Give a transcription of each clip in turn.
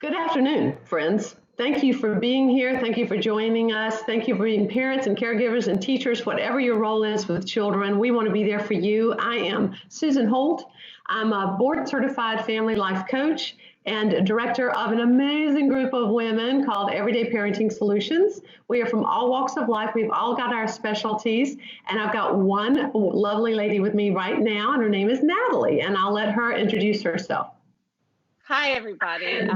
Good afternoon, friends. Thank you for being here. Thank you for joining us. Thank you for being parents and caregivers and teachers, whatever your role is with children. We want to be there for you. I am Susan Holt. I'm a board certified family life coach and director of an amazing group of women called Everyday Parenting Solutions. We are from all walks of life. We've all got our specialties. And I've got one lovely lady with me right now, and her name is Natalie. And I'll let her introduce herself. Hi, everybody.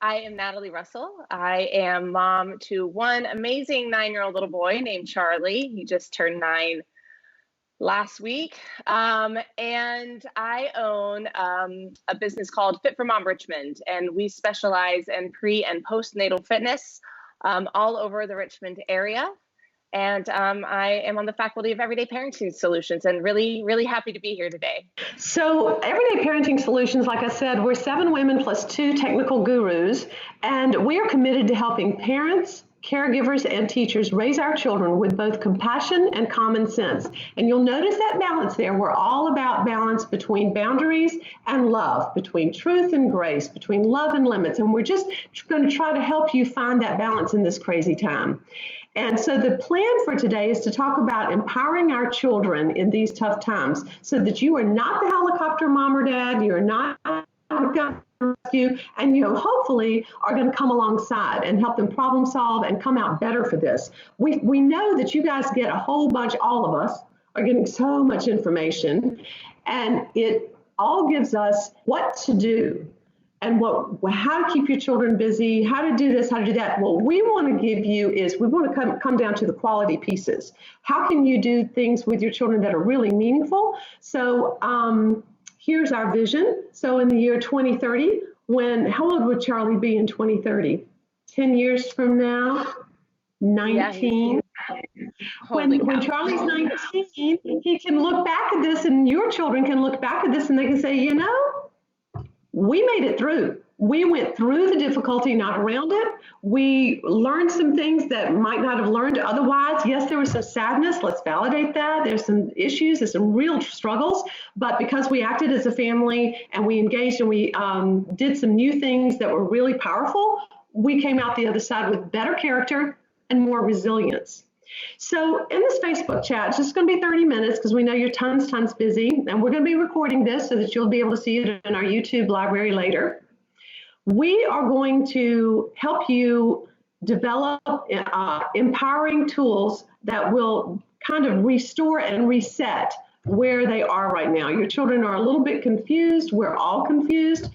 I am Natalie Russell. I am mom to one amazing 9-year-old little boy named Charlie. He just turned 9 last week. And I own a business called Fit for Mom Richmond, and we specialize in pre and postnatal fitness all over the Richmond area. And I am on the faculty of Everyday Parenting Solutions and really, really happy to be here today. So Everyday Parenting Solutions, like I said, we're 7 women plus 2 technical gurus, and we are committed to helping parents, caregivers, and teachers raise our children with both compassion and common sense. And you'll notice that balance there. We're all about balance between boundaries and love, between truth and grace, between love and limits. And we're just going to try to help you find that balance in this crazy time. And so the plan for today is to talk about empowering our children in these tough times so that you are not the helicopter mom or dad, you're not rescue, and you hopefully are going to come alongside and help them problem solve and come out better for this. We know that you guys get a whole bunch, all of us are getting so much information, and it all gives us what to do and how to keep your children busy, how to do this, how to do that. What we want to give you is we want to come down to the quality pieces. How can you do things with your children that are really meaningful? So here's our vision. So in the year 2030, how old would Charlie be in 2030? 10 years from now? 19? Yeah, when Charlie's 19, he can look back at this, and your children can look back at this and they can say, you know, we made it through. We went through the difficulty, not around it. We learned some things that might not have learned otherwise. Yes, there was some sadness. Let's validate that. There's some issues. There's some real struggles. But because we acted as a family and we engaged and we did some new things that were really powerful, we came out the other side with better character and more resilience. So in this Facebook chat, it's just going to be 30 minutes because we know you're tons busy, and we're going to be recording this so that you'll be able to see it in our YouTube library later. We are going to help you develop empowering tools that will kind of restore and reset where they are right now. Your children are a little bit confused. We're all confused.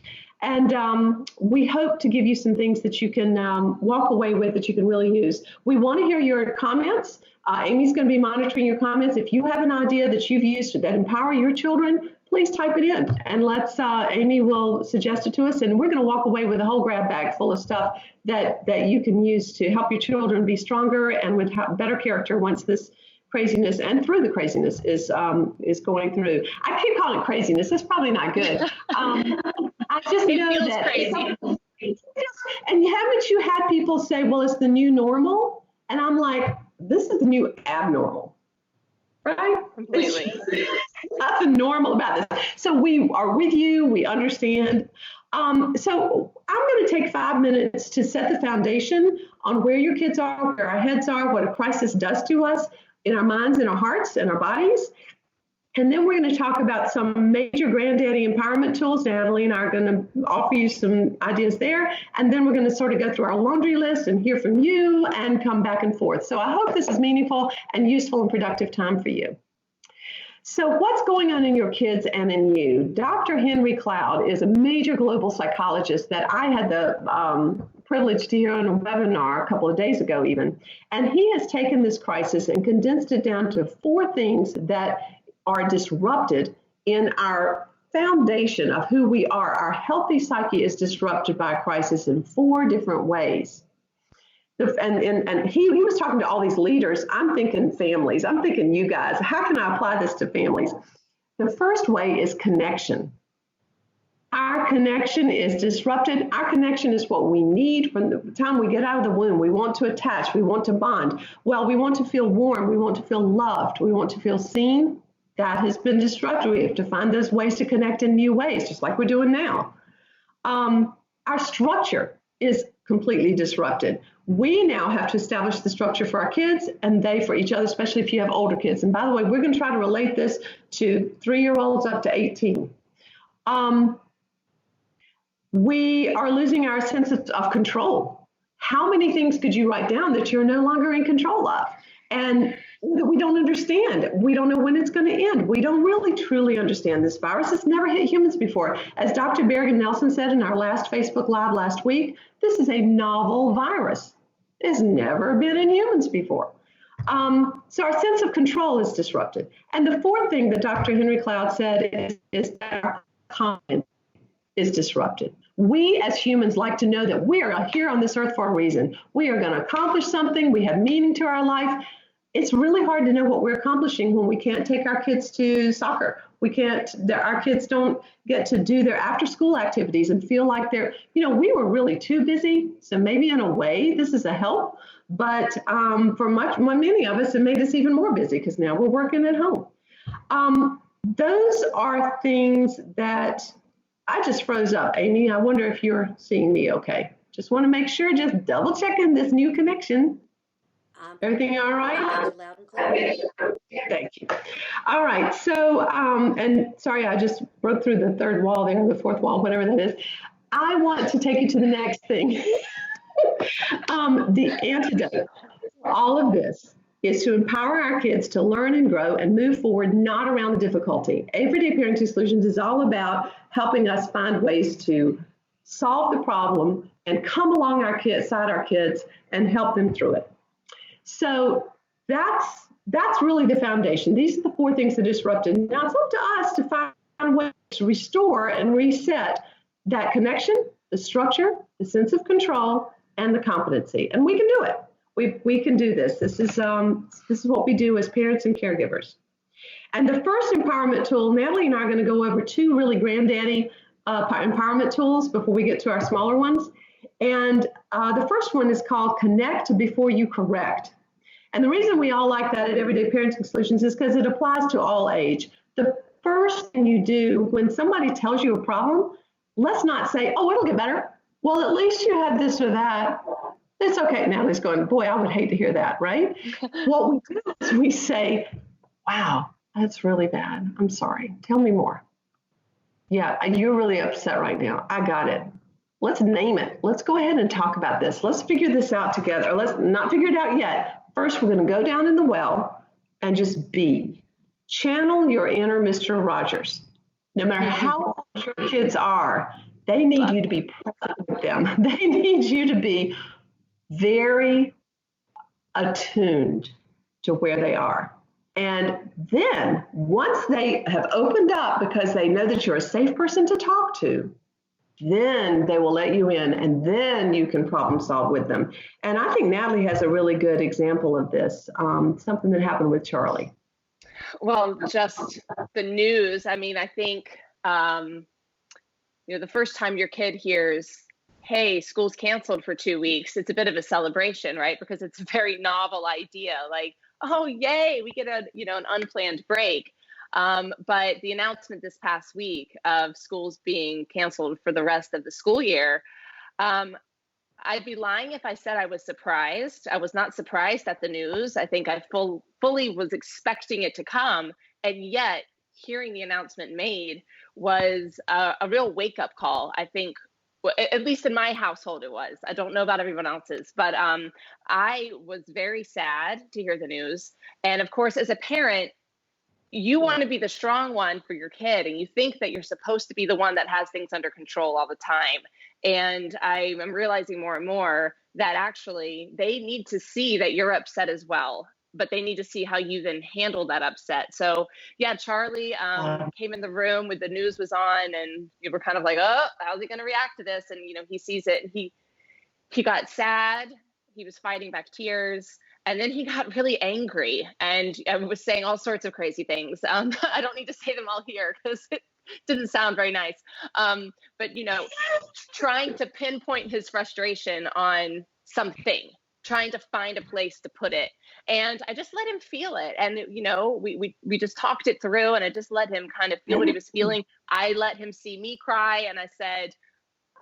And we hope to give you some things that you can walk away with that you can really use. We want to hear your comments. Amy's going to be monitoring your comments. If you have an idea that you've used that empower your children, please type it in and Amy will suggest it to us. And we're going to walk away with a whole grab bag full of stuff that you can use to help your children be stronger and with better character once this craziness and through the craziness is going through. I keep calling it craziness. That's probably not good. I just know that crazy. And haven't you had people say, well, it's the new normal? And I'm like, this is the new abnormal, right? Completely. Nothing normal about this. So we are with you. We understand. So I'm going to take 5 minutes to set the foundation on where your kids are, where our heads are, what a crisis does to us in our minds, in our hearts, and our bodies. And then we're going to talk about some major granddaddy empowerment tools. Natalie and I are going to offer you some ideas there. And then we're going to sort of go through our laundry list and hear from you and come back and forth. So I hope this is meaningful and useful and productive time for you. So what's going on in your kids and in you? Dr. Henry Cloud is a major global psychologist that I had the privilege to hear on a webinar a couple of days ago even. And he has taken this crisis and condensed it down to 4 things that are disrupted in our foundation of who we are. Our healthy psyche is disrupted by a crisis in 4 different ways. And he was talking to all these leaders. I'm thinking families. I'm thinking you guys. How can I apply this to families? The first way is connection. Our connection is disrupted. Our connection is what we need from the time we get out of the womb. We want to attach. We want to bond. Well, we want to feel warm. We want to feel loved. We want to feel seen. That has been disrupted. We have to find those ways to connect in new ways, just like we're doing now. our structure is completely disrupted. We now have to establish the structure for our kids and they for each other, especially if you have older kids. And by the way, we're going to try to relate this to 3-year-olds up to 18. We are losing our sense of control. How many things could you write down that you're no longer in control of? And we don't understand. We don't know when it's going to end. We don't really truly understand this virus. It's never hit humans before. As Dr. Bergen Nelson said in our last Facebook Live last week, this is a novel virus. It's never been in humans before. So our sense of control is disrupted. And the fourth thing that Dr. Henry Cloud said is that our confidence is disrupted. We as humans like to know that we are here on this earth for a reason. We are going to accomplish something. We have meaning to our life. It's really hard to know what we're accomplishing when we can't take our kids to soccer. Our kids don't get to do their after school activities and feel like we were really too busy. So maybe in a way, this is a help. But for many of us, it made us even more busy because now we're working at home. Those are things that I just froze up. Amy, I wonder if you're seeing me okay. Just want to make sure, just double checking this new connection. Everything all right? Loud and clear. Thank you. All right. So, and sorry, I just broke through the third wall there, the fourth wall, whatever that is. I want to take you to the next thing. The antidote for all of this is to empower our kids to learn and grow and move forward, not around the difficulty. Everyday Parenting Solutions is all about helping us find ways to solve the problem and come along side our kids and help them through it. So that's really the foundation. These are the four things that disrupted. Now it's up to us to find ways to restore and reset that connection, the structure, the sense of control, and the competency. And we can do it. We can do this. This is what we do as parents and caregivers. And the first empowerment tool, Natalie and I are going to go over two really granddaddy empowerment tools before we get to our smaller ones. And the first one is called Connect Before You Correct. And the reason we all like that at Everyday Parenting Solutions is because it applies to all age. The first thing you do when somebody tells you a problem, let's not say, oh, it'll get better. Well, at least you had this or that. It's okay. Natalie's going, boy, I would hate to hear that, right? What we do is we say, wow, that's really bad. I'm sorry. Tell me more. Yeah, you're really upset right now. I got it. Let's name it. Let's go ahead and talk about this. Let's figure this out together. Let's not figure it out yet. First, we're going to go down in the well and just be. Channel your inner Mr. Rogers. No matter how old your kids are, they need you to be present with them. They need you to be very attuned to where they are. And then once they have opened up because they know that you're a safe person to talk to, then they will let you in and then you can problem solve with them. And I think Natalie has a really good example of this, something that happened with Charlie. Well, just the news. I mean, I think, the first time your kid hears, hey, school's canceled for 2 weeks, it's a bit of a celebration, right? Because it's a very novel idea. Like, oh, yay, we get an unplanned break. But the announcement this past week of schools being canceled for the rest of the school year, I'd be lying if I said I was surprised. I was not surprised at the news. I think I fully was expecting it to come. And yet hearing the announcement made was a real wake-up call. I think, at least in my household, it was. I don't know about everyone else's, but I was very sad to hear the news. And of course, as a parent, you want to be the strong one for your kid, and you think that you're supposed to be the one that has things under control all the time. And I am realizing more and more that actually they need to see that you're upset as well, but they need to see how you then handle that upset. So yeah, Charlie came in the room when the news was on, and you were kind of like, oh, how's he going to react to this? And he sees it, and he got sad. He was fighting back tears. And then he got really angry and was saying all sorts of crazy things. I don't need to say them all here because it didn't sound very nice. But, trying to pinpoint his frustration on something, trying to find a place to put it. And I just let him feel it. And, we just talked it through, and I just let him kind of feel what he was feeling. I let him see me cry, and I said,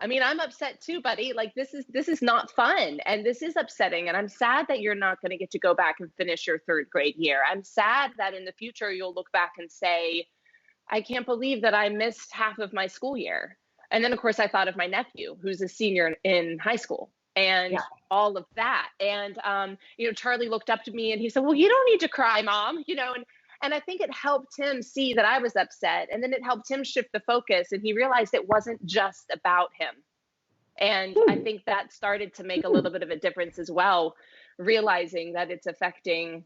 I mean, I'm upset too, buddy. Like this is not fun and this is upsetting. And I'm sad that you're not going to get to go back and finish your third grade year. I'm sad that in the future you'll look back and say, I can't believe that I missed half of my school year. And then of course I thought of my nephew who's a senior in high school and Yeah. all of that. And Charlie looked up to me and he said, well, you don't need to cry, Mom, and I think it helped him see that I was upset. And then it helped him shift the focus. And he realized it wasn't just about him. And I think that started to make a little bit of a difference as well, realizing that it's affecting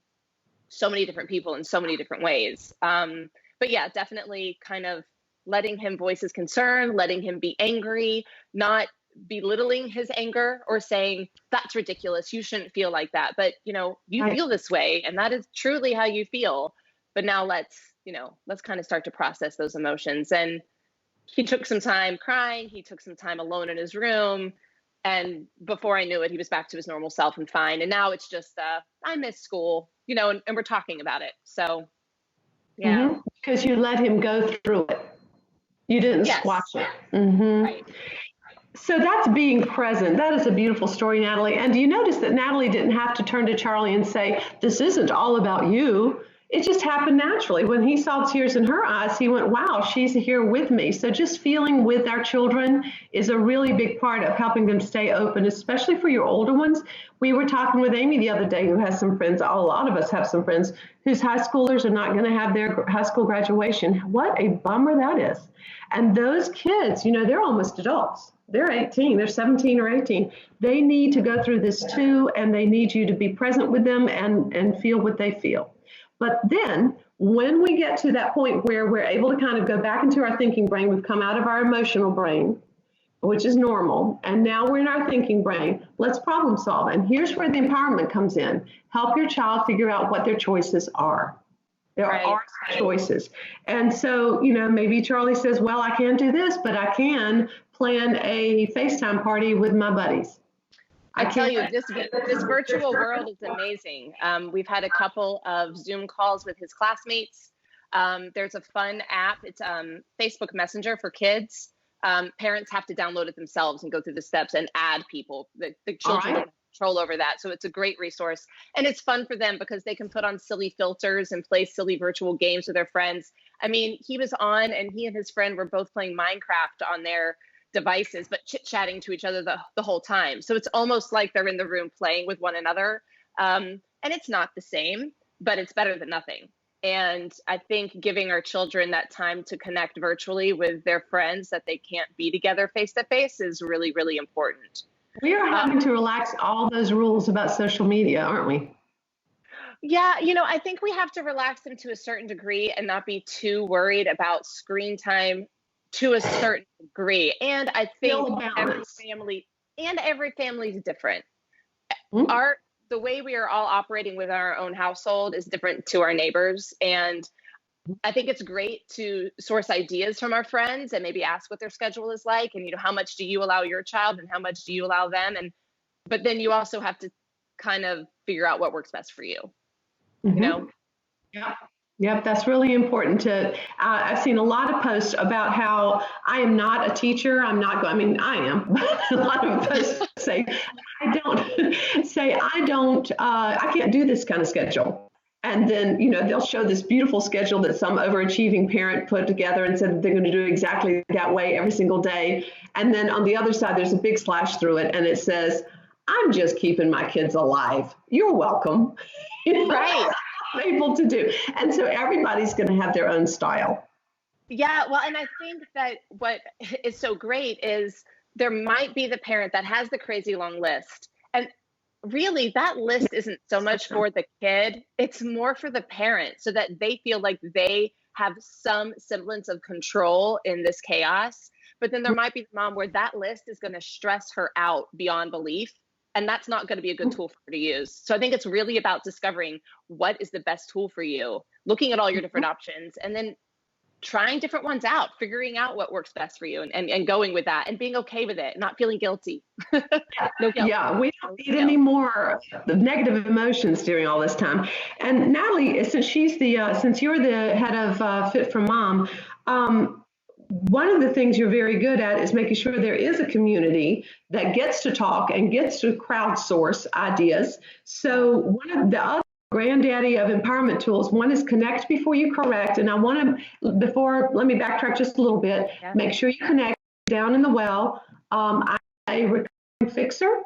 so many different people in so many different ways. But yeah, definitely kind of letting him voice his concern, letting him be angry, not belittling his anger or saying, that's ridiculous, you shouldn't feel like that. But, you feel this way and that is truly how you feel. But now let's kind of start to process those emotions. And he took some time crying. He took some time alone in his room. And before I knew it, he was back to his normal self and fine. And now it's just, I miss school, and we're talking about it. So, yeah. Because you let him go through it. You didn't squash it. Right. So that's being present. That is a beautiful story, Natalie. And do you notice that Natalie didn't have to turn to Charlie and say, this isn't all about you? It just happened naturally. When he saw tears in her eyes, he went, wow, she's here with me. So just feeling with our children is a really big part of helping them stay open, especially for your older ones. We were talking with Amy the other day, who has some friends, a lot of us have some friends, whose high schoolers are not going to have their high school graduation. What a bummer that is. And those kids, they're almost adults. They're 18, they're 17 or 18. They need to go through this too, and they need you to be present with them and feel what they feel. But then when we get to that point where we're able to kind of go back into our thinking brain, we've come out of our emotional brain, which is normal, and now we're in our thinking brain, let's problem solve. And here's where the empowerment comes in. Help your child figure out what their choices are. There are choices. And so, maybe Charlie says, well, I can't do this, but I can plan a FaceTime party with my buddies. I tell you, this virtual world is amazing. We've had a couple of Zoom calls with his classmates. There's a fun app. It's Facebook Messenger for kids. Parents have to download it themselves and go through the steps and add people. The children don't have control over that. So it's a great resource. And it's fun for them because they can put on silly filters and play silly virtual games with their friends. I mean, he was on and he and his friend were both playing Minecraft on their devices, but chit-chatting to each other the whole time. So it's almost like they're in the room playing with one another. And it's not the same, but it's better than nothing. And I think giving our children that time to connect virtually with their friends that they can't be together face to face is really, really important. We are having to relax all those rules about social media, aren't we? Yeah, I think we have to relax them to a certain degree and not be too worried about screen time to a certain degree. And I think every family is different. The way we are all operating with our own household is different to our neighbors. And I think it's great to source ideas from our friends and maybe ask what their schedule is like. And, how much do you allow your child and how much do you allow them? But then you also have to kind of figure out what works best for you, Yeah. Yep, that's really important I've seen a lot of posts about how I am not a teacher. I am, but a lot of posts say, I can't do this kind of schedule. And then, they'll show this beautiful schedule that some overachieving parent put together and said they're going to do exactly that way every single day. And then on the other side, there's a big slash through it. And it says, I'm just keeping my kids alive. You're welcome. Right. Able to do. And so everybody's going to have their own style. Yeah, well, and I think that what is so great is there might be the parent that has the crazy long list. And really that list isn't so much for the kid, it's more for the parent so that they feel like they have some semblance of control in this chaos. But then there might be the mom where that list is going to stress her out beyond belief. And that's not going to be a good tool for her to use. So I think it's really about discovering what is the best tool for you, looking at all your different options, and then trying different ones out, figuring out what works best for you and going with that and being okay with it, not feeling guilty. No guilt. Yeah, we don't need any more negative emotions during all this time. And Natalie, since you're the head of Fit for Mom, one of the things you're very good at is making sure there is a community that gets to talk and gets to crowdsource ideas. So one of the other granddaddy of empowerment tools, one is connect before you correct. And I want to, let me backtrack just a little bit. Yeah. Make sure you connect down in the well. I'm a recurring fixer.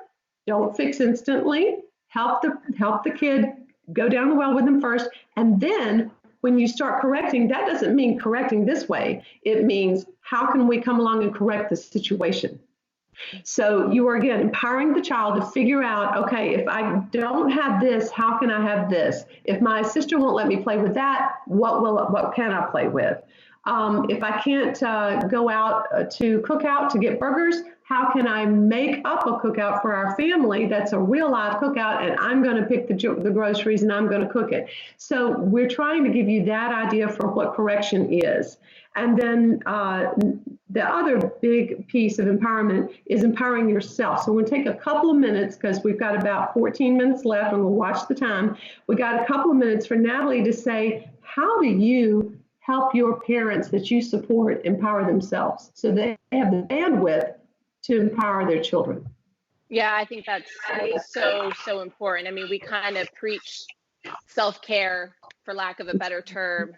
Don't fix instantly. Help the kid go down the well with them first. And then when you start correcting, that doesn't mean correcting this way. It means how can we come along and correct the situation? So you are, again, empowering the child to figure out, okay, if I don't have this, how can I have this? If my sister won't let me play with that, what can I play with? If I can't go out to cookout to get burgers, how can I make up a cookout for our family that's a real live cookout, and I'm going to pick the groceries and I'm going to cook it. So we're trying to give you that idea for what correction is. And then the other big piece of empowerment is empowering yourself. So we're going to take a couple of minutes, because we've got about 14 minutes left and we'll watch the time. We got a couple of minutes for Natalie to say, how do you help your parents that you support empower themselves so they have the bandwidth to empower their children? Yeah, I think that's so important. I mean, we kind of preach self-care, for lack of a better term,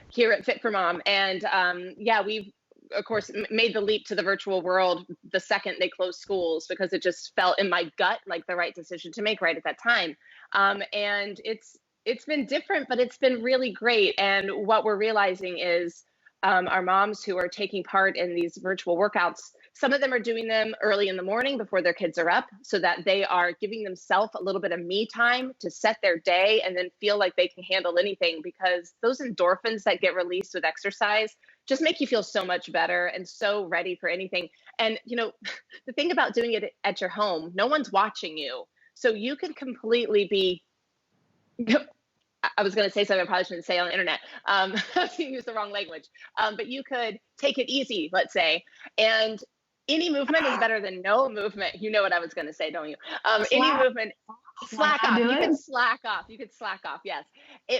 here at Fit for Mom. And yeah, we've, of course, made the leap to the virtual world the second they closed schools, because it just felt in my gut like the right decision to make right at that time. And it's been different, but it's been really great. And what we're realizing is our moms who are taking part in these virtual workouts, some of them are doing them early in the morning before their kids are up, so that they are giving themselves a little bit of me time to set their day and then feel like they can handle anything, because those endorphins that get released with exercise just make you feel so much better and so ready for anything. And, you know, the thing about doing it at your home, no one's watching you. So you can completely be, I was going to say something I probably shouldn't say on the internet. I was going to use the wrong language. But you could take it easy, let's say. And any movement is better than no movement. You know what I was going to say, don't you? Any movement, slack off. You can slack off. You could slack off, yes.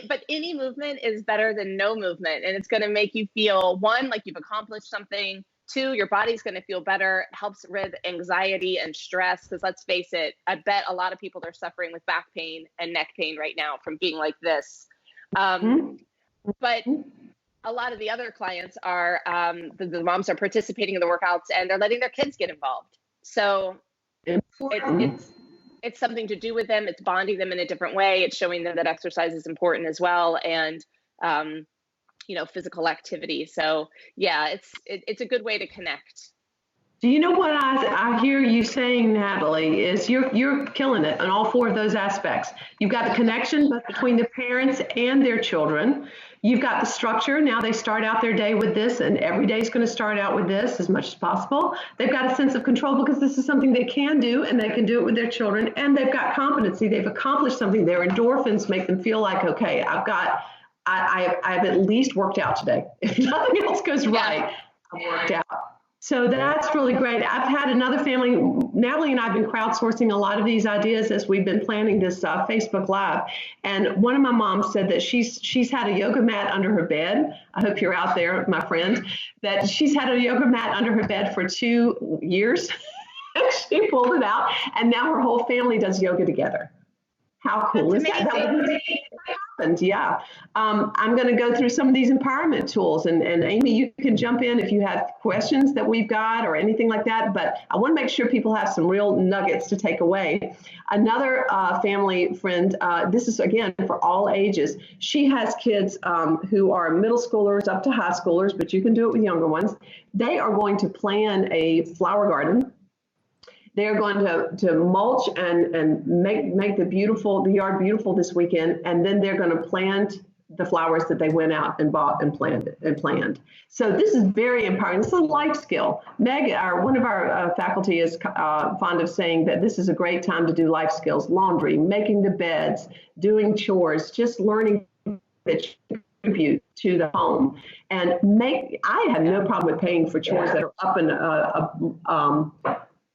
But any movement is better than no movement. And it's going to make you feel, one, like you've accomplished something. Two, your body's going to feel better. It helps rid anxiety and stress, because let's face it, I bet a lot of people are suffering with back pain and neck pain right now from being like this. But a lot of the other clients are, the moms are participating in the workouts and they're letting their kids get involved. So it's something to do with them. It's bonding them in a different way. It's showing them that exercise is important as well. And, you know, physical activity. So yeah, it's a good way to connect. Do you know what I hear you saying, Natalie, is you're killing it on all four of those aspects. You've got the connection between the parents and their children. You've got the structure. Now they start out their day with this, and every day is going to start out with this as much as possible. They've got a sense of control because this is something they can do, and they can do it with their children. And they've got competency. They've accomplished something. Their endorphins make them feel like, okay, I've at least worked out today. If nothing else goes right, I've worked out. So that's really great. I've had another family, Natalie and I have been crowdsourcing a lot of these ideas as we've been planning this Facebook Live. And one of my moms said that she's had a yoga mat under her bed. I hope you're out there, my friend, that she's had a yoga mat under her bed for 2 years. She pulled it out, and now her whole family does yoga together. How cool is that? That happened, yeah. I'm going to go through some of these empowerment tools, and Amy, you can jump in if you have questions that we've got or anything like that, but I want to make sure people have some real nuggets to take away. Another family friend, this is again for all ages. She has kids who are middle schoolers up to high schoolers, but you can do it with younger ones. They are going to plan a flower garden. They're going to mulch and make the yard beautiful this weekend, and then they're going to plant the flowers that they went out and bought and planned. So this is very empowering. This is a life skill. Meg, one of our faculty, is fond of saying that this is a great time to do life skills: laundry, making the beds, doing chores, just learning that contribute to the home. And I have no problem with paying for chores that are up and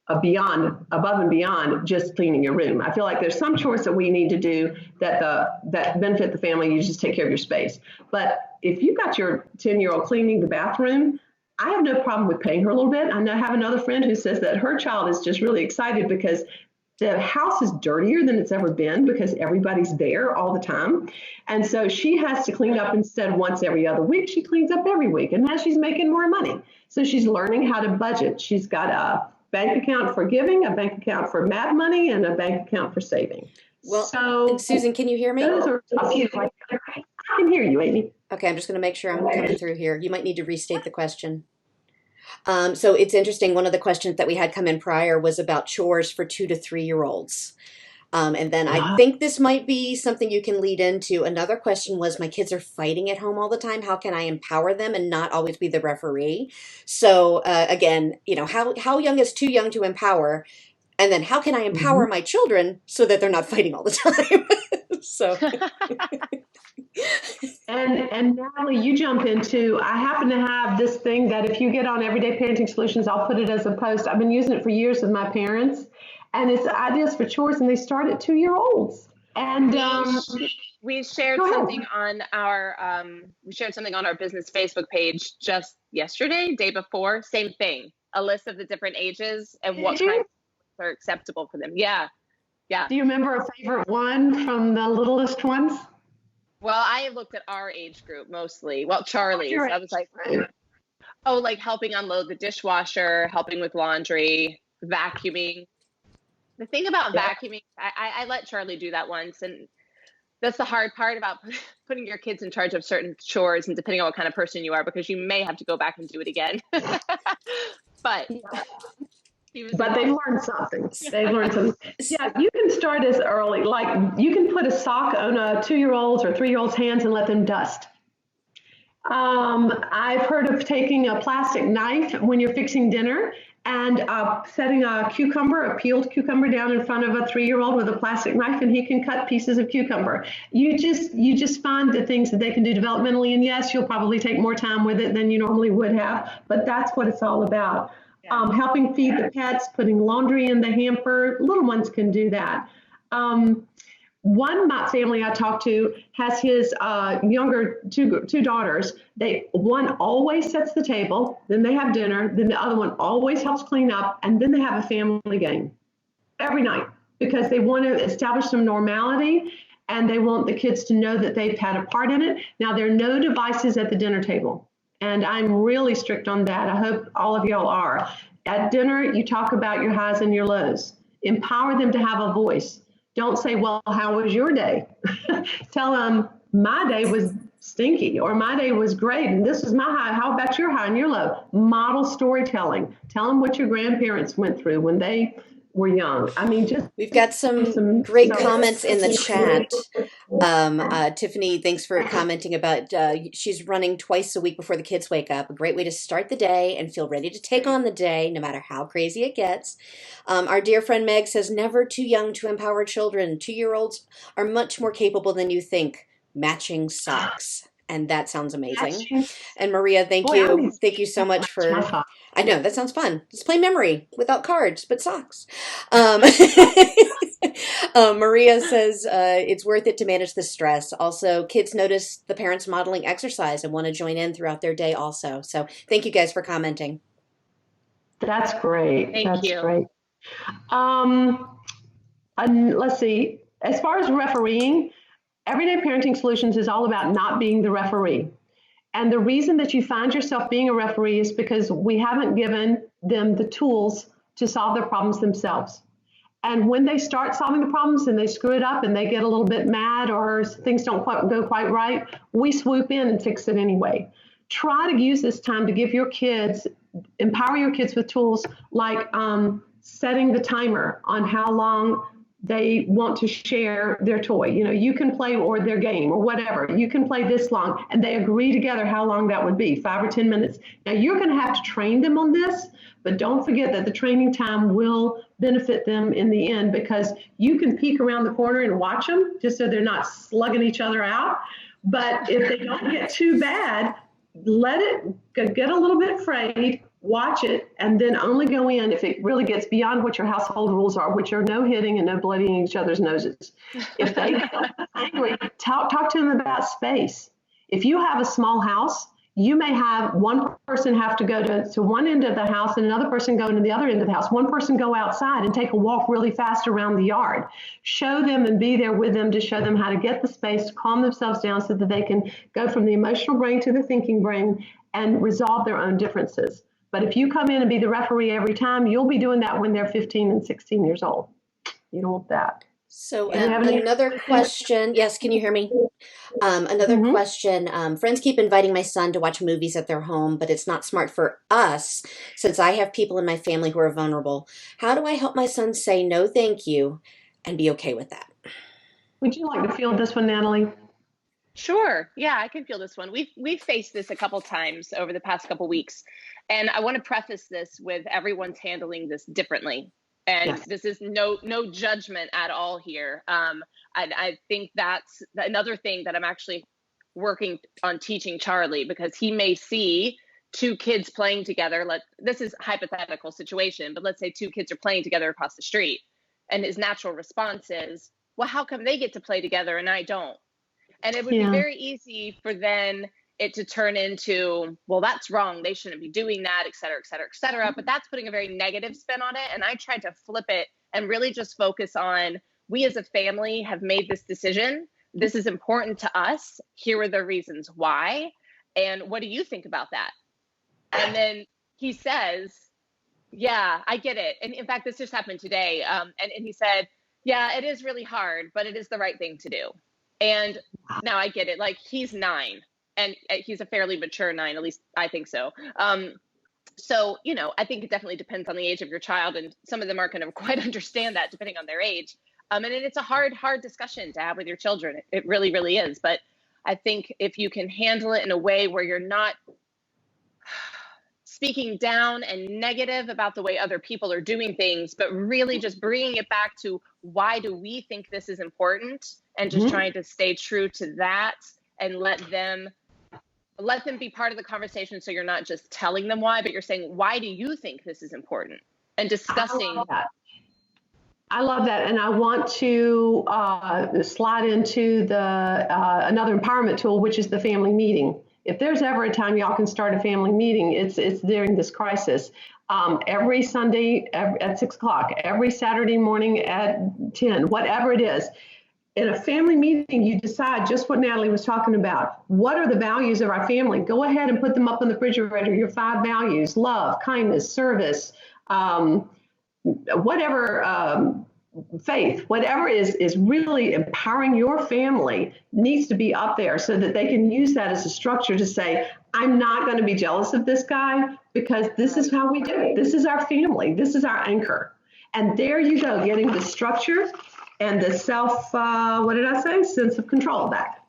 above and beyond just cleaning your room. I feel like there's some chores that we need to do that benefit the family. You just take care of your space. But if you got your 10-year-old cleaning the bathroom, I have no problem with paying her a little bit. I know I have another friend who says that her child is just really excited because the house is dirtier than it's ever been because everybody's there all the time. And so she has to clean up instead of once every other week. She cleans up every week. And now she's making more money. So she's learning how to budget. She's got a bank account for giving, a bank account for mad money, and a bank account for saving. Well, so Susan, can you hear me? Those are a few. I can hear you, Amy. Okay, I'm just going to make sure I'm coming through here. You might need to restate the question. So it's interesting. One of the questions that we had come in prior was about chores for 2 to 3 year olds. And then I think this might be something you can lead into. Another question was, my kids are fighting at home all the time. How can I empower them and not always be the referee? So again, how young is too young to empower? And then how can I empower my children so that they're not fighting all the time? So. And Natalie, you jump into, I happen to have this thing that if you get on Everyday Parenting Solutions, I'll put it as a post. I've been using it for years with my parents, and it's ideas for chores, and they start at 2-year-olds. And we shared something on our business Facebook page just yesterday, day before. Same thing, a list of the different ages and what kinds of are acceptable for them. Yeah. Do you remember a favorite one from the littlest ones? Well, I looked at our age group mostly. Well, Charlie's. I was like, like helping unload the dishwasher, helping with laundry, vacuuming. The thing about vacuuming, I let Charlie do that once. And that's the hard part about putting your kids in charge of certain chores and depending on what kind of person you are, because you may have to go back and do it again. But they learned something. Yeah, you can start as early. Like you can put a sock on a 2-year-old's or 3-year-old's hands and let them dust. I've heard of taking a plastic knife when you're fixing dinner and setting a peeled cucumber down in front of a 3-year-old with a plastic knife, and he can cut pieces of cucumber. You just find the things that they can do developmentally, and yes, you'll probably take more time with it than you normally would have, but that's what it's all about. Helping feed the pets, putting laundry in the hamper. Little ones can do that. One family I talked to has his younger two daughters. One always sets the table, then they have dinner, then the other one always helps clean up, and then they have a family game every night because they want to establish some normality and they want the kids to know that they've had a part in it. Now, there are no devices at the dinner table. And I'm really strict on that. I hope all of y'all are. At dinner, you talk about your highs and your lows. Empower them to have a voice. Don't say, well, how was your day? Tell them, my day was stinky, or my day was great, and this is my high. How about your high and your low? Model storytelling. Tell them what your grandparents went through when they were young. I mean, we've got some great comments in the chat. Tiffany, thanks for commenting about she's running twice a week before the kids wake up. A great way to start the day and feel ready to take on the day, no matter how crazy it gets. Our dear friend Meg says, never too young to empower children. 2-year-olds are much more capable than you think. Matching socks. And that sounds amazing. And Maria, thank you. Thank you so much for, I know, that sounds fun. Let's play memory without cards, but socks. Maria says it's worth it to manage the stress. Also, kids notice the parents modeling exercise and want to join in throughout their day also. So thank you guys for commenting. That's great. Thank you. Great. Let's see. As far as refereeing, Everyday Parenting Solutions is all about not being the referee. And the reason that you find yourself being a referee is because we haven't given them the tools to solve their problems themselves. And when they start solving the problems and they screw it up and they get a little bit mad or things don't go quite right, we swoop in and fix it anyway. Try to use this time to empower your kids with tools like setting the timer on how long they want to share their toy. You can play, or their game or whatever. You can play this long, and they agree together how long that would be, 5 or 10 minutes. Now, you're going to have to train them on this, but don't forget that the training time will benefit them in the end, because you can peek around the corner and watch them just so they're not slugging each other out. But if they don't get too bad, let it get a little bit afraid, watch it, and then only go in if it really gets beyond what your household rules are, which are no hitting and no bloodying each other's noses. If they get angry, talk to them about space. If you have a small house, you may have one person have to go to one end of the house and another person go to the other end of the house. One person go outside and take a walk really fast around the yard. Show them and be there with them to show them how to get the space to calm themselves down so that they can go from the emotional brain to the thinking brain and resolve their own differences. But if you come in and be the referee every time, you'll be doing that when they're 15 and 16 years old. You don't want that. So another question. Yes, can you hear me? Another question. Friends keep inviting my son to watch movies at their home, but it's not smart for us since I have people in my family who are vulnerable. How do I help my son say no, thank you, and be okay with that? Would you like to field this one, Natalie? Sure. Yeah, I can feel this one. We've faced this a couple times over the past couple weeks, and I want to preface this with everyone's handling this differently. And yes, this is no judgment at all here. I think that's another thing that I'm actually working on teaching Charlie, because he may see two kids playing together. This is a hypothetical situation, but let's say two kids are playing together across the street, and his natural response is, well, how come they get to play together and I don't? And it would be very easy for then it to turn into, well, that's wrong, they shouldn't be doing that, et cetera, et cetera, et cetera. But that's putting a very negative spin on it. And I tried to flip it and really just focus on, we as a family have made this decision. This is important to us. Here are the reasons why. And what do you think about that? And then he says, yeah, I get it. And in fact, this just happened today. And he said, yeah, it is really hard, but it is the right thing to do. And now I get it. Like, he's 9. And he's a fairly mature 9, at least I think so. So, I think it definitely depends on the age of your child, and some of them aren't going to quite understand that depending on their age. And it's a hard discussion to have with your children. It really, really is. But I think if you can handle it in a way where you're not speaking down and negative about the way other people are doing things, but really just bringing it back to, why do we think this is important? And just trying to stay true to that and let them be part of the conversation. So you're not just telling them why, but you're saying, why do you think this is important? And discussing. I love that. And I want to slide into another empowerment tool, which is the family meeting. If there's ever a time y'all can start a family meeting, it's during this crisis. Every Sunday at 6 o'clock, every Saturday morning at 10, whatever it is. In a family meeting, you decide just what Natalie was talking about. What are the values of our family? Go ahead and put them up on the refrigerator, your 5 values: love, kindness, service, whatever, faith, whatever is really empowering your family needs to be up there so that they can use that as a structure to say, I'm not going to be jealous of this guy because this is how we do it. This is our family. This is our anchor. And there you go, getting the structure and the sense of control back.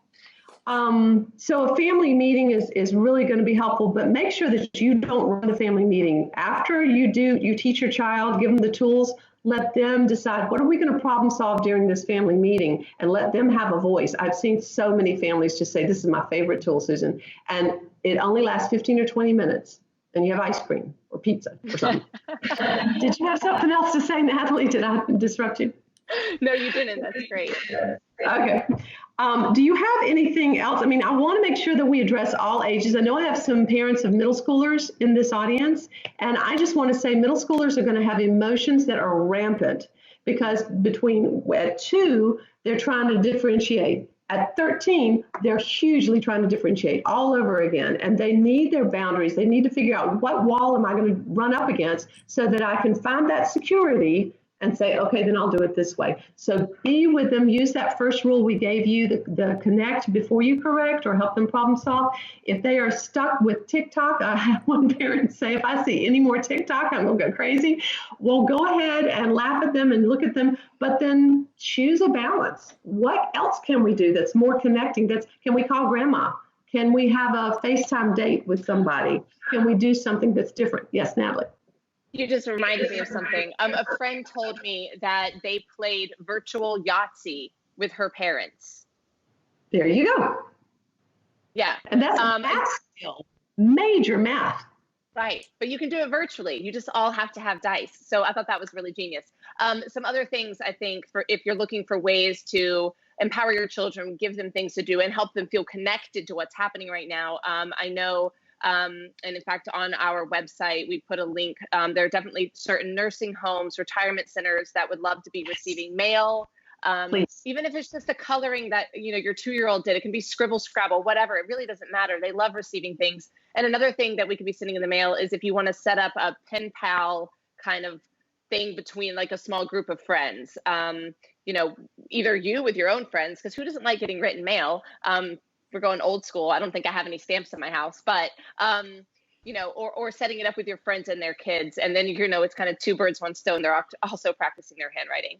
So a family meeting is really going to be helpful, but make sure that you don't run the family meeting. After you teach your child, give them the tools, let them decide, what are we going to problem solve during this family meeting, and let them have a voice. I've seen so many families just say, this is my favorite tool, Susan, and it only lasts 15 or 20 minutes. And you have ice cream or pizza or something. Did you have something else to say, Natalie? Did I disrupt you? No, you didn't. That's great. Okay. Do you have anything else? I mean, I want to make sure that we address all ages. I know I have some parents of middle schoolers in this audience, and I just want to say middle schoolers are going to have emotions that are rampant because at 2, they're trying to differentiate. At 13, they're hugely trying to differentiate all over again, and they need their boundaries. They need to figure out, what wall am I going to run up against so that I can find that security and say, okay, then I'll do it this way. So be with them. Use that first rule we gave you, the connect before you correct, or help them problem solve. If they are stuck with TikTok, I had one parent say, if I see any more TikTok, I'm going to go crazy. Well, go ahead and laugh at them and look at them, but then choose a balance. What else can we do that's more connecting? Can we call grandma? Can we have a FaceTime date with somebody? Can we do something that's different? Yes, Natalie. You just reminded me of something. A friend told me that they played virtual Yahtzee with her parents. There you go. Yeah. And that's a math skill, major math. Right. But you can do it virtually. You just all have to have dice. So I thought that was really genius. Some other things, I think, for if you're looking for ways to empower your children, give them things to do, and help them feel connected to what's happening right now. I know, and in fact, on our website, we put a link. There are definitely certain nursing homes, retirement centers that would love to be receiving mail. Please. Even if it's just a coloring that, your 2-year-old did, it can be Scribble, Scrabble, whatever. It really doesn't matter. They love receiving things. And another thing that we could be sending in the mail is if you want to set up a pen pal kind of thing between like a small group of friends, either you with your own friends, because who doesn't like getting written mail? We're going old school. I don't think I have any stamps in my house, but, or setting it up with your friends and their kids. And then, it's kind of 2 birds, 1 stone. They're also practicing their handwriting.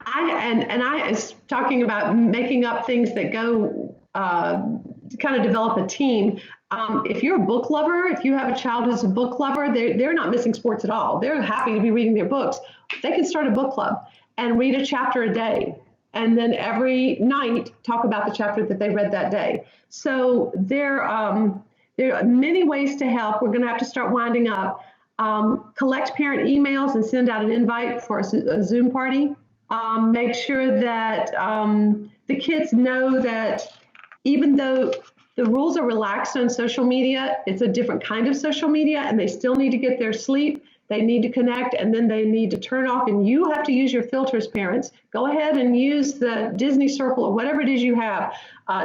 I is talking about making up things that go to kind of develop a team. If you're a book lover, if you have a child who's a book lover, they're not missing sports at all. They're happy to be reading their books. They can start a book club and read a chapter a day. And then every night talk about the chapter that they read that day. So there are many ways to help. We're going to have to start winding up. Collect parent emails and send out an invite for a Zoom party. Make sure that the kids know that even though the rules are relaxed on social media, it's a different kind of social media, and they still need to get their sleep. They need to connect, and then they need to turn off, and you have to use your filters, parents. Go ahead and use the Disney Circle or whatever it is you have,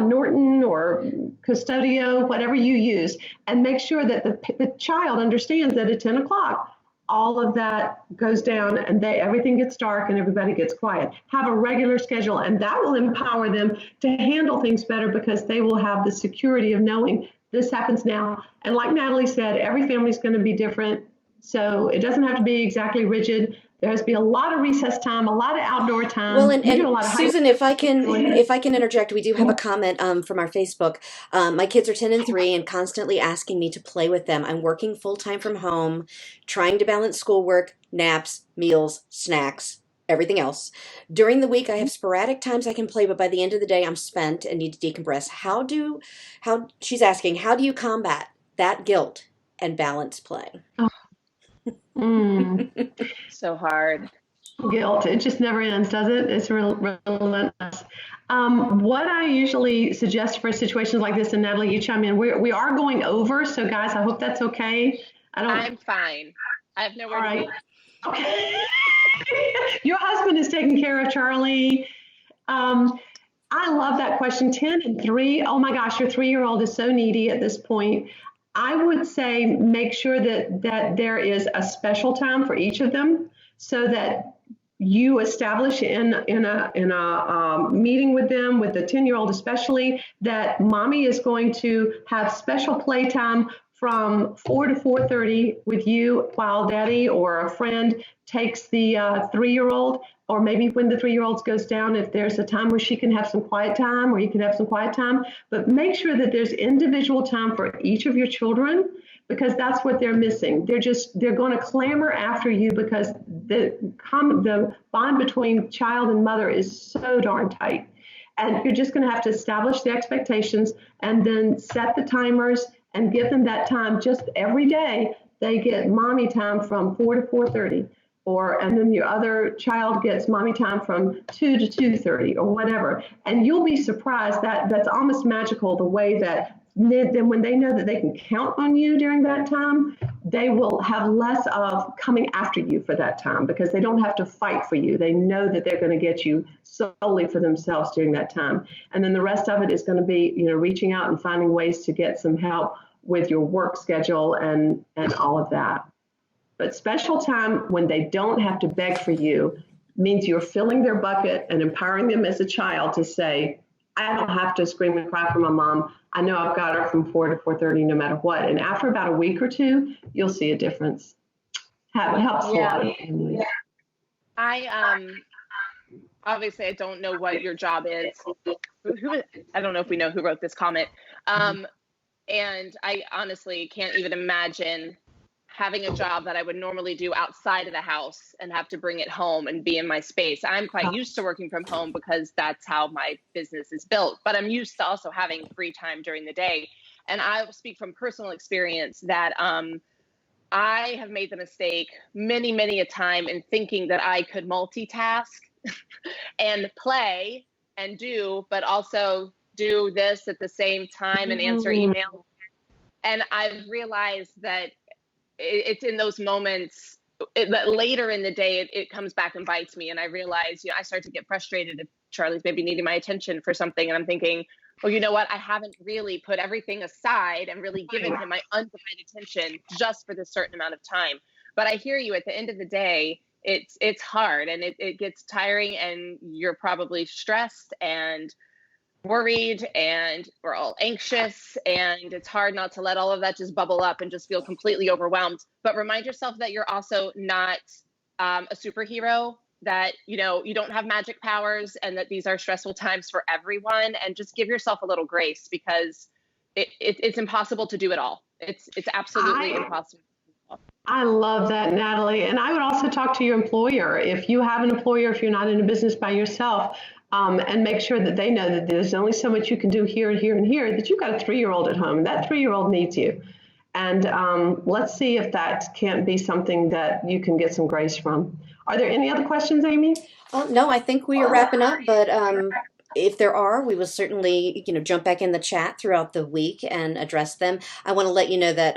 Norton or Custodio, whatever you use, and make sure that the child understands that at 10 o'clock, all of that goes down and everything gets dark and everybody gets quiet. Have a regular schedule, and that will empower them to handle things better because they will have the security of knowing this happens now. And like Natalie said, every family is going to be different. So it doesn't have to be exactly rigid. There has to be a lot of recess time, a lot of outdoor time. Well, and Susan, if I can interject, we do have a comment from our Facebook. My kids are 10 and 3 and constantly asking me to play with them. I'm working full-time from home, trying to balance schoolwork, naps, meals, snacks, everything else. During the week, I have sporadic times I can play, but by the end of the day, I'm spent and need to decompress. She's asking, how do you combat that guilt and balance play? So hard. Guilt. It just never ends, does it? It's relentless. What I usually suggest for situations like this, and Natalie, you chime in, we are going over. So guys, I hope that's okay. I'm fine. I have nowhere to be. Okay. Your husband is taking care of Charlie. I love that question. 10 and 3. Oh my gosh, your 3-year-old is so needy at this point. I would say make sure that there is a special time for each of them, so that you establish in a meeting with them, with the 10-year-old especially, that mommy is going to have special playtime from 4 to 4:30 with you while daddy or a friend takes the 3-year-old, or maybe when the 3-year-old goes down, if there's a time where she can have some quiet time or you can have some quiet time. But make sure that there's individual time for each of your children, because that's what they're missing. They're going to clamor after you because the bond between child and mother is so darn tight. And you're just going to have to establish the expectations and then set the timers and give them that time. Just every day they get mommy time from 4 to 4:30, and then your other child gets mommy time from 2 to 2:30 or whatever. And you'll be surprised that's almost magical, the way that then when they know that they can count on you during that time, they will have less of coming after you for that time because they don't have to fight for you. They know that they're going to get you solely for themselves during that time. And then the rest of it is going to be, reaching out and finding ways to get some help with your work schedule and all of that. But special time when they don't have to beg for you means you're filling their bucket and empowering them as a child to say, I don't have to scream and cry for my mom. I know I've got her from 4 to 4:30 no matter what. And after about a week or two, you'll see a difference. It helps a lot of families. Obviously, I don't know what your job is. I don't know if we know who wrote this comment. And I honestly can't even imagine having a job that I would normally do outside of the house and have to bring it home and be in my space. I'm quite used to working from home because that's how my business is built, but I'm used to also having free time during the day. And I speak from personal experience that I have made the mistake many, many a time in thinking that I could multitask and play and do, but also do this at the same time and answer emails. And I've realized that it's in those moments that later in the day, it comes back and bites me. And I realize, I start to get frustrated if Charlie's maybe needing my attention for something. And I'm thinking, well, you know what? I haven't really put everything aside and really given him my undivided attention just for this certain amount of time. But I hear you. At the end of the day, it's hard and it gets tiring, and you're probably stressed and worried, and we're all anxious, and it's hard not to let all of that just bubble up and just feel completely overwhelmed. But remind yourself that you're also not a superhero, that you don't have magic powers, and that these are stressful times for everyone, and just give yourself a little grace, because it's impossible to do it all. It's absolutely impossible. I love that, Natalie. And I would also talk to your employer. If you have an employer, if you're not in a business by yourself, and make sure that they know that there's only so much you can do here and here and here, that you've got a 3-year-old at home. That 3-year-old needs you. And let's see if that can't be something that you can get some grace from. Are there any other questions, Amy? No, I think we are wrapping up, but if there are, we will certainly, jump back in the chat throughout the week and address them. I want to let you know that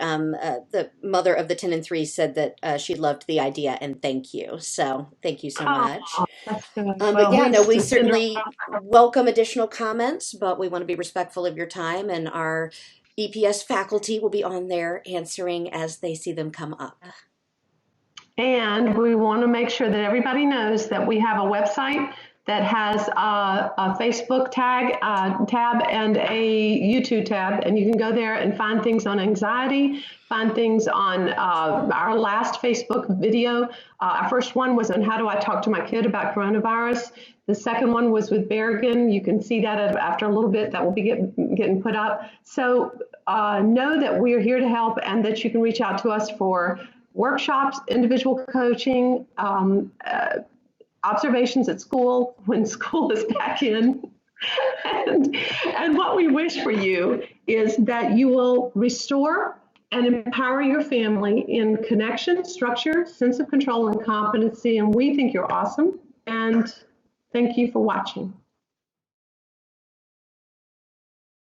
the mother of the 10 and 3 said that she loved the idea, and thank you. So thank you so much. That's good. But yeah, no, we certainly welcome additional comments, but we want to be respectful of your time, and our EPS faculty will be on there answering as they see them come up. And we want to make sure that everybody knows that we have a website that has a Facebook tab and a YouTube tab, and you can go there and find things on anxiety, find things on our last Facebook video. Our first one was on how do I talk to my kid about coronavirus. The second one was with Berrigan. You can see that after a little bit, that will be getting put up. So know that we're here to help, and that you can reach out to us for workshops, individual coaching, observations at school when school is back in. And what we wish for you is that you will restore and empower your family in connection, structure, sense of control, and competency. And we think you're awesome. And thank you for watching.